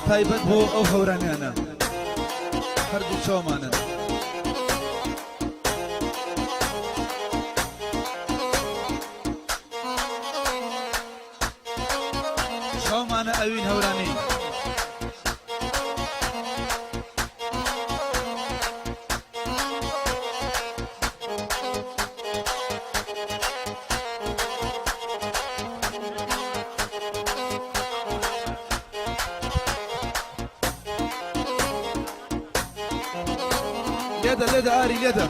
تایبەت بۆ ئەو هەورانیانە هەردوو چاومانن چاومانە ئەوین هەورانی لێدە لێدە ئاری لێدە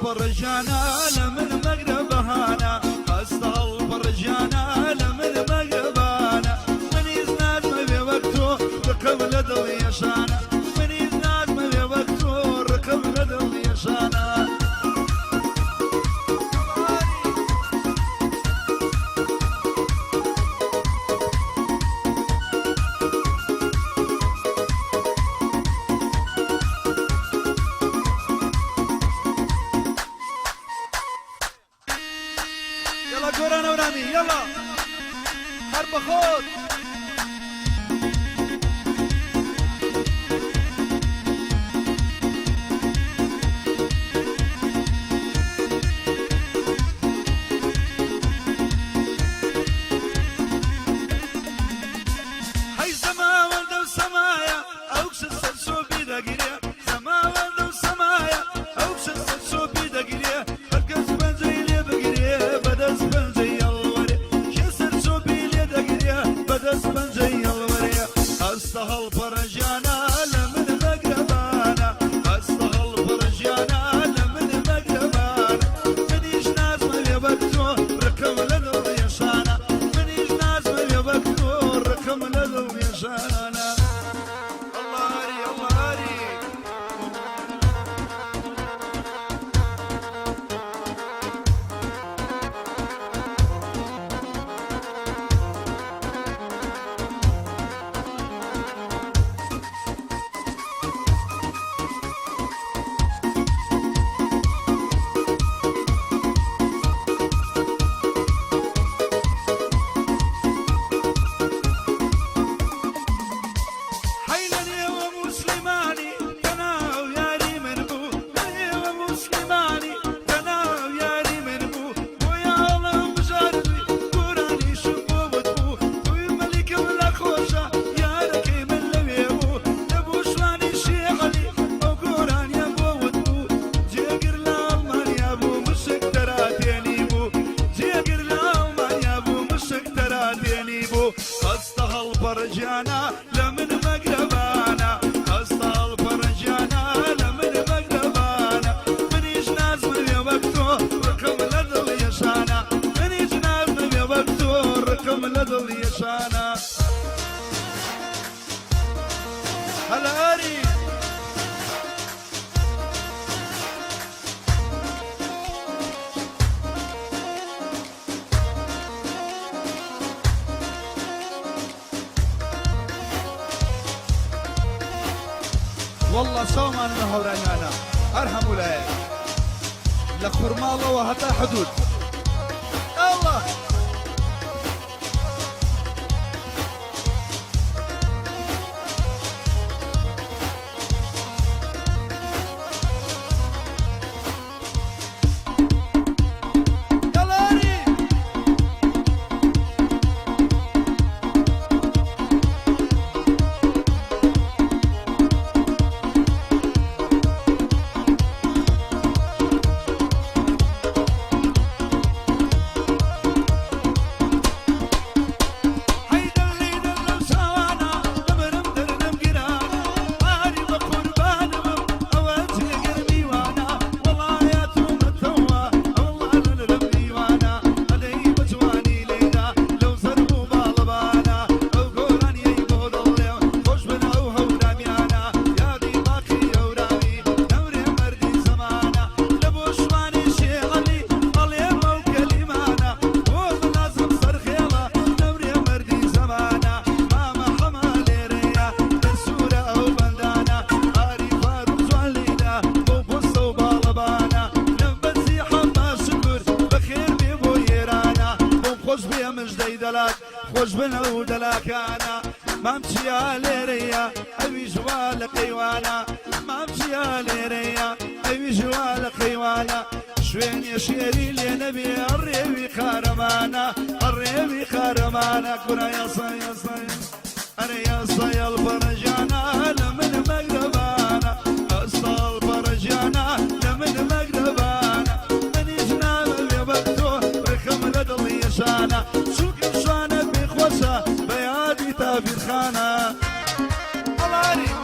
برجانا لمن مقربهانا أستغل برجانا لمن مقربانا من يزناد ما بوقتو ركب لدل يشانا من يزناد ما بوقتو ركب لدل يشانا گۆرانە ورانی یەڵا هەر بەخۆت هەی زەما وەردە و سەمایە ئەو کشە سەر سۆبی دەگیرێ زەما وەردە و سەمایە ئەو کشە سەر سۆبی دەگیرێ هەرکەس پەنجەی لێ بگیرێ بەدەست پەنجەی هەڵوەرێ کێ سەر سۆبی لێ دەگیرێ بەدەست پەنجەی هەڵوەرێ هەستە هەڵپەڕەژیانە لە من مەگرەبانە هەستە هەڵپەڕەژیانە لە من مەگرەبانە منیش نازمە لێ بە تۆ ڕکەم لە دڵ یەشانە منیش نازمە لێ بە تۆ ڕکەم لە دڵ یەشانە ئەڵاری ئەڵاری برجانا لمن مقربانا أستغل برجانا لمن مقربانا منيش ناس من يوقتو ركم لدل يشانا منيش ناس من يوقتو ركم لدل يشانا هلاري والله چاومانە هەورانیانە هەر هەموو لایە لە خورماڵەوە هەتا حدود الله دلاكانا مامشي ليريا أبي جوال قيوانا مامشي ليريا أبي جوال قيوانا شوين يا شيري لنبي الريبي خارمانا الريبي خارمانا كنا يا صي يا صي أنا يا صي الفرجانا لمن مقربانا أصل الفرجانا لمن مقربانا من يجنام بيبتو رخم لدلي شانا شوك شانا بخوشا بيادي تافي خانا الله عليك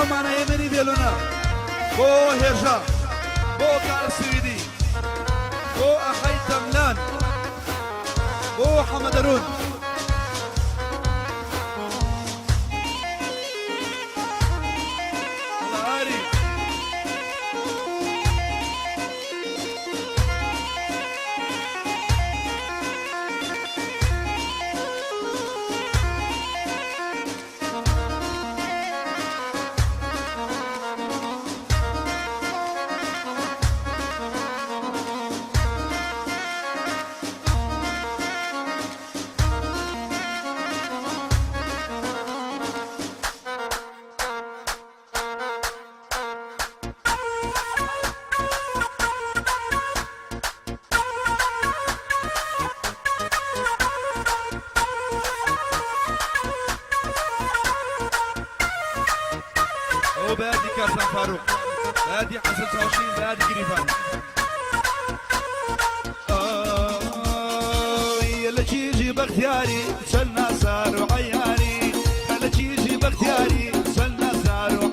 معنا يمني ديالنا بو هيرجا بو كار السويدي بو أخي تملان بو حمدرون الله عاري بادي كارسان فاروق بادي حسن شاوشين بادي قريبان يلا تيجي باختياري سلنا صار وعياري يلا تيجي باختياري سلنا صار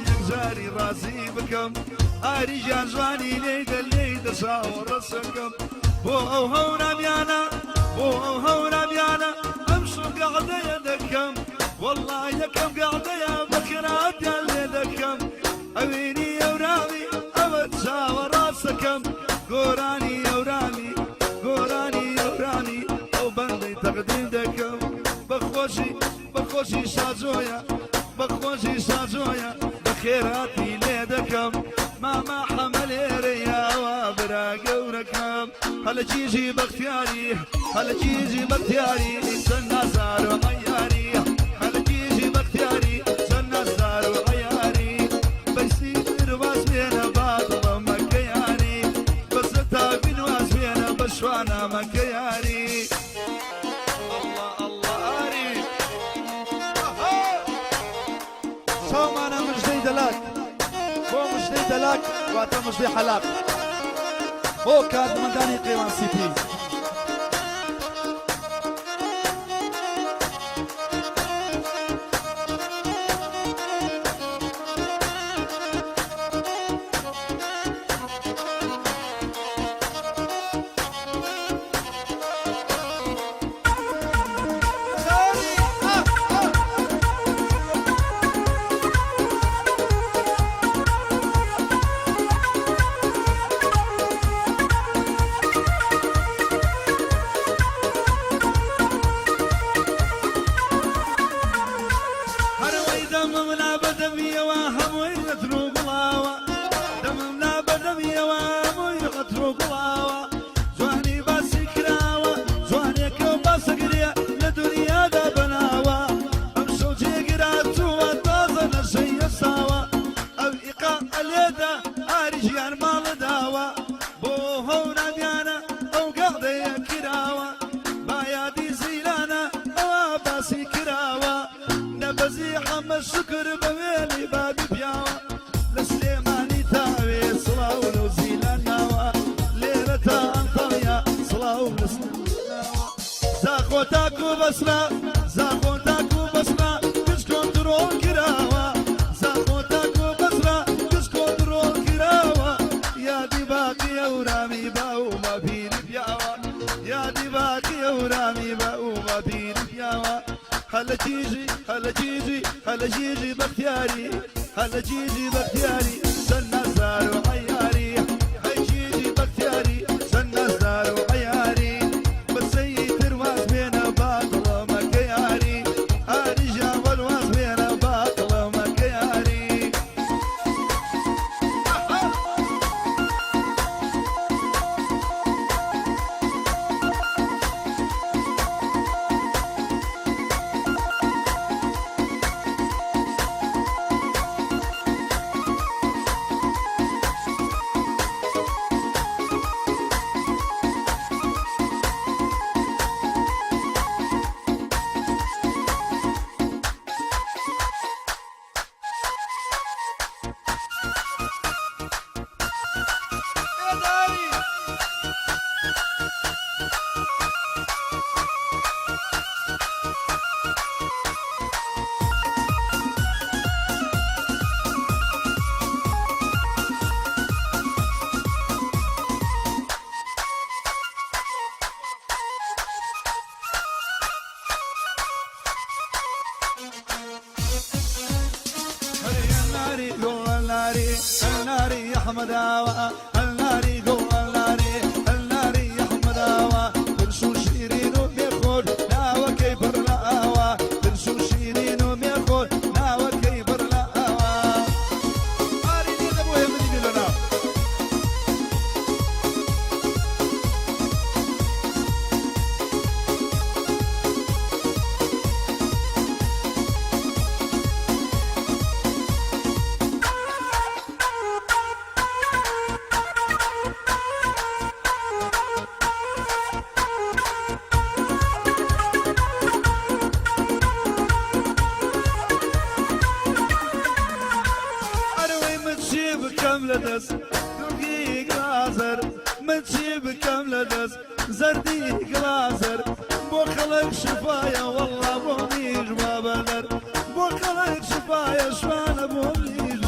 يكزاري راسي بكم رجال جواني ليدا ليدا صاور رسكم بو هونا بيانا بو هونا بيانا امشوا قاعدة يدكم والله يكم قاعدة يا بكرات يدكم أويني يا ورامي أبد صاور راسكم قراني يا ورامي قراني يا ورامي أو بندي تقديدكم بخوشي سازويا بخوشي سازويا بخيراتي ليدكم ما حمل ريا وابرا قوركم هلا جيجي بختياري هلا جيجي بختياري سنة صار وعياري هلا جيجي بختياري سنة صار وعياري بيصير واس بينا باطل مكياري بس تابين واس بينا بشوانا مكياري أنا مش جديد لك هو مش جديد لك وأنت مش دي حلق هو كاد من داني قيوان سيتي الشكر بويلي بابي بياوة لسليماني تاوي صلاة ونوزيلا ناوة ليلة أنطويا صلاة ونوزيلا زاخو تاكو بسرا زاخو تاكو بسرا كشكو درون كراوة زاخو تاكو بسرا كشكو درون كراوة يا دي باقي يا ورامي باو ما بين بياوة يا دي باقي يا ورامي باو ما بين بياوة هلا جيجي هلا جيجي هلا جيجي بختياري هلا جيجي بختياري سنة زار وعياري هاي جيجي بختياري سنة زار وعياري بس يترواز بينا باطلة مكياري رجع والواز بينا باطلة مكياري الناري يا احمد هوا الناري جوا الناري يا احمد هوا تنسوا شيرين وبياخد ناوى كيبر الهوا تنسوا شيرين وبياخد ناوى كيبر الهوا اريد ابويا من يقولنا لدس دقيق لازر متجيب كم لدس زرديق لازر بو خلق شفايا والله بو نيج ما بلر بو خلق شفايا شفانا بو نيج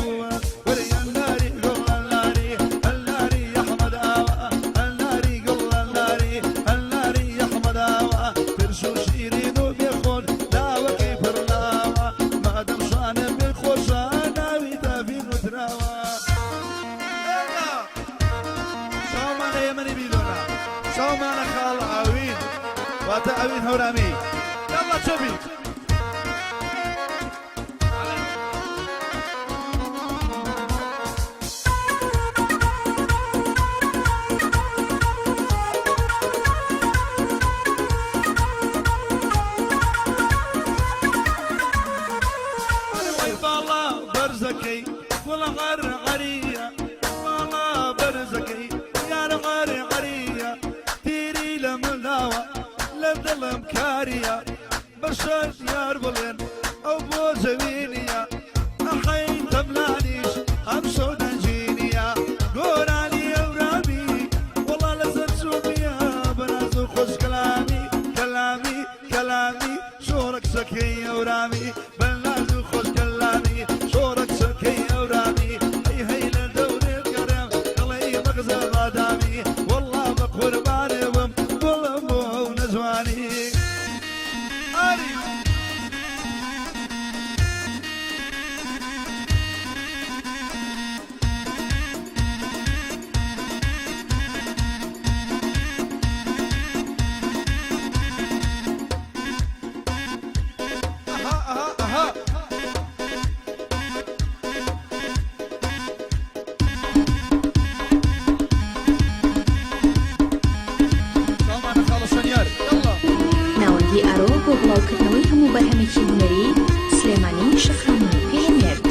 تراوى شومان يمني بيلونا شومان خال عوين واتا عوين هورامي يلا شوفي برزكي ولا غير عرية والله برزكي يا غير عرية تيري لملاوة لبدل مكارية برشاش يا ربلين أو بو زمينية أحين تملانيش أمسو دنجينية قوراني أورامي والله لزر سوبيا بنازو خوش كلامي كلامي كلامي شورك سكي أورامي بنازو خوش كلامي شورك سكي أورامي هي هي لدور الكرم قلي مغزى غدامي والله بقرباني ومبلمو ونزواني ناوەندی ئارۆ بۆ بڵاوکردنەوەی هەموو بەرهەمێکی هونەری سلێمانی شەخرەمی پێشمێرد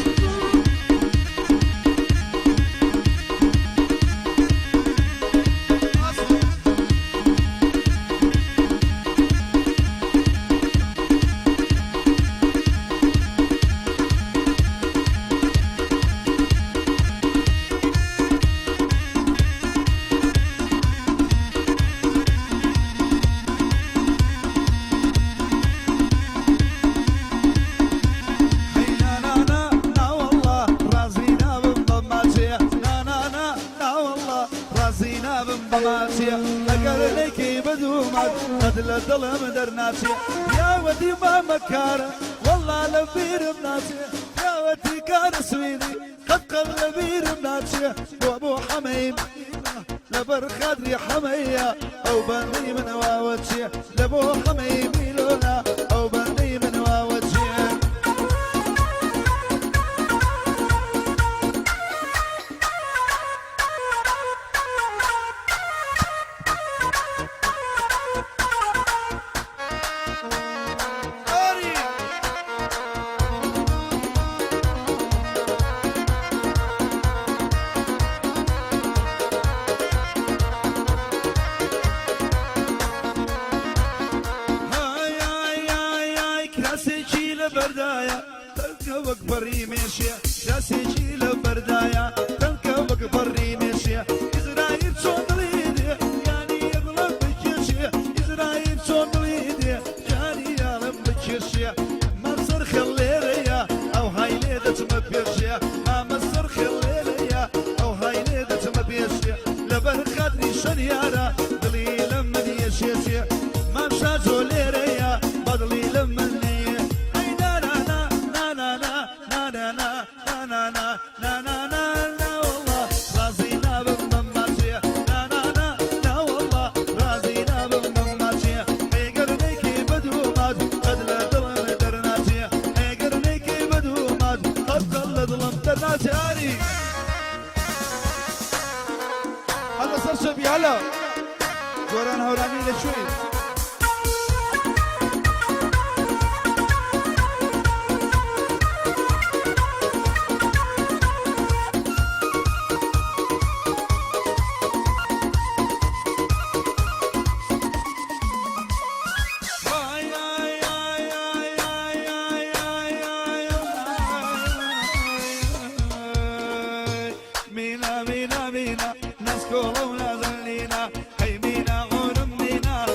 لقرنيكي بدومات قد للظلم درناسي يا ودي ما مكارة والله لبير بناسي يا ودي كان سويدي قد قل لبير بناسي وابو حميم لبر خدري حمية او بني من واوتشي لبو حميم لولا او بني من واوتشي بردايا تلك بري ماشية جاسي بردايا تلك بري ماشية إزرايل شون ليدي يعني يغلب بكيشية إزرايل شون ليدي يعني يغلب بكيشية ما مصر خليليا أو هاي ليدة ما بيشية ما مصر خليليا أو هاي ليدة ما بيشية لبر خدري شنيارة دلي لمن يشيشية ما مشاجو ليريا بدلي لمن هلا صار شبي هلا جوران هورامي لشوي مينا نسكول ونازلينا هي مينا غنم مينا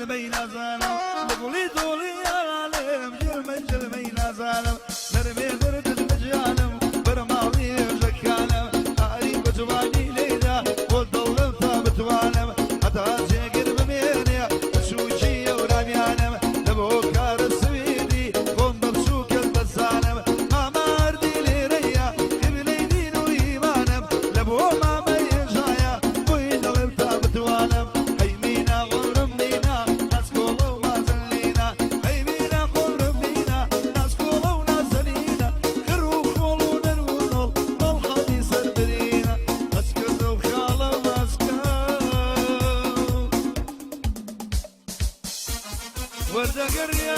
جلمي نازلم لقولي دولي يا العالم جلمي نازلم نرمي غرد المجالم برماضي جكالم قريب جواني ليلة والضلم ثابت وعلم حتى جيقر بميني شوشي ورانيانم لبو كار السويدي قوم بمشوك البسالم ما ماردي لي ريا قبلي دين وإيمانم لبو ما ميجايا ويدلم ثابت وعلم هيمينا غرم لينا ناس كولو ما زلينا هيمينا غرم لينا ناس كولو نازلينا خرو خولو نرونو مالحدي سردرينا اسكتو خالا ماسكو ورده قريه